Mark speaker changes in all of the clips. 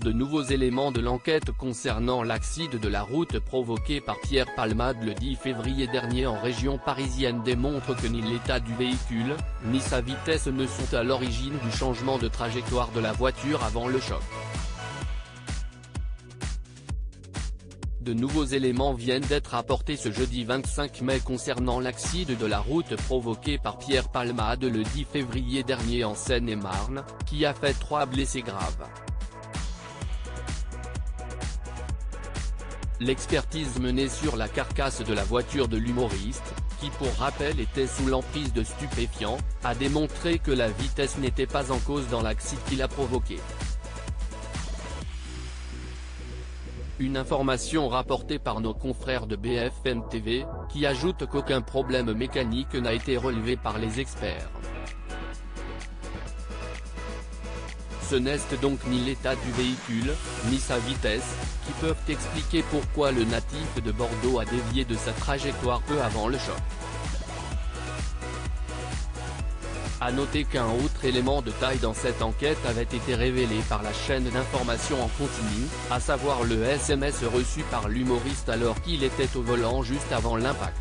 Speaker 1: De nouveaux éléments de l'enquête concernant l'accident de la route provoqué par Pierre Palmade le 10 février dernier en région parisienne démontrent que ni l'état du véhicule, ni sa vitesse ne sont à l'origine du changement de trajectoire de la voiture avant le choc. De nouveaux éléments viennent d'être apportés ce jeudi 25 mai concernant l'accident de la route provoqué par Pierre Palmade le 10 février dernier en Seine-et-Marne, qui a fait 3 blessés graves. L'expertise menée sur la carcasse de la voiture de l'humoriste, qui pour rappel était sous l'emprise de stupéfiants, a démontré que la vitesse n'était pas en cause dans l'accident qui l'a provoqué. Une information rapportée par nos confrères de BFM TV, qui ajoute qu'aucun problème mécanique n'a été relevé par les experts. Ce n'est donc ni l'état du véhicule, ni sa vitesse, qui peuvent expliquer pourquoi le natif de Bordeaux a dévié de sa trajectoire peu avant le choc. À noter qu'un autre élément de taille dans cette enquête avait été révélé par la chaîne d'information en continu, à savoir le SMS reçu par l'humoriste alors qu'il était au volant juste avant l'impact.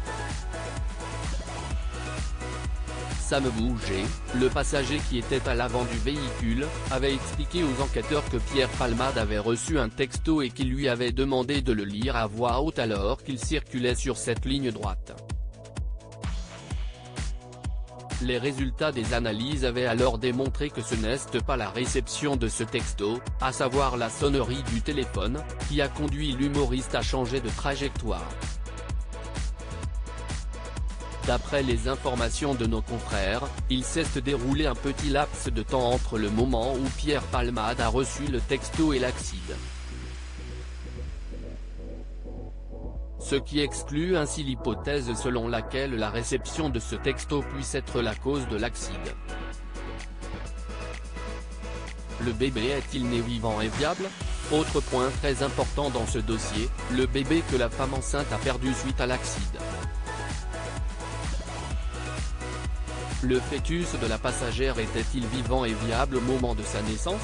Speaker 1: Sam Bouger, le passager qui était à l'avant du véhicule, avait expliqué aux enquêteurs que Pierre Palmade avait reçu un texto et qu'il lui avait demandé de le lire à voix haute alors qu'il circulait sur cette ligne droite. Les résultats des analyses avaient alors démontré que ce n'est pas la réception de ce texto, à savoir la sonnerie du téléphone, qui a conduit l'humoriste à changer de trajectoire. D'après les informations de nos confrères, il s'est déroulé un petit laps de temps entre le moment où Pierre Palmade a reçu le texto et l'accident. Ce qui exclut ainsi l'hypothèse selon laquelle la réception de ce texto puisse être la cause de l'accident. Le bébé est-il né vivant et viable? Autre point très important dans ce dossier, le bébé que la femme enceinte a perdu suite à l'accident. Le fœtus de la passagère était-il vivant et viable au moment de sa naissance?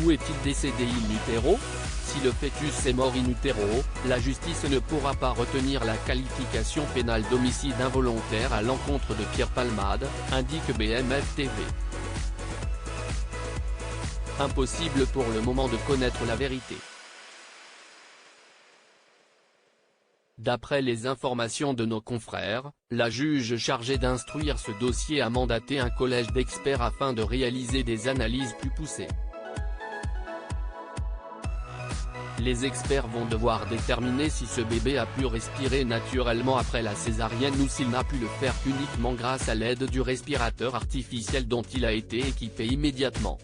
Speaker 1: Ou est-il décédé in utero? Si le fœtus est mort in utero, la justice ne pourra pas retenir la qualification pénale d'homicide involontaire à l'encontre de Pierre Palmade, indique BFM TV. Impossible pour le moment de connaître la vérité. D'après les informations de nos confrères, la juge chargée d'instruire ce dossier a mandaté un collège d'experts afin de réaliser des analyses plus poussées. Les experts vont devoir déterminer si ce bébé a pu respirer naturellement après la césarienne ou s'il n'a pu le faire uniquement grâce à l'aide du respirateur artificiel dont il a été équipé immédiatement.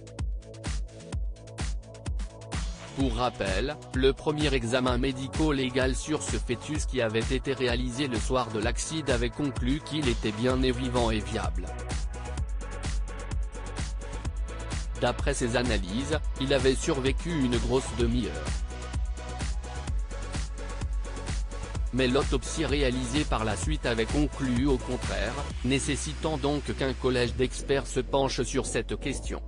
Speaker 1: Pour rappel, le premier examen médico-légal sur ce fœtus qui avait été réalisé le soir de l'accident avait conclu qu'il était bien né vivant et viable. D'après ces analyses, il avait survécu une grosse demi-heure. Mais l'autopsie réalisée par la suite avait conclu au contraire, nécessitant donc qu'un collège d'experts se penche sur cette question.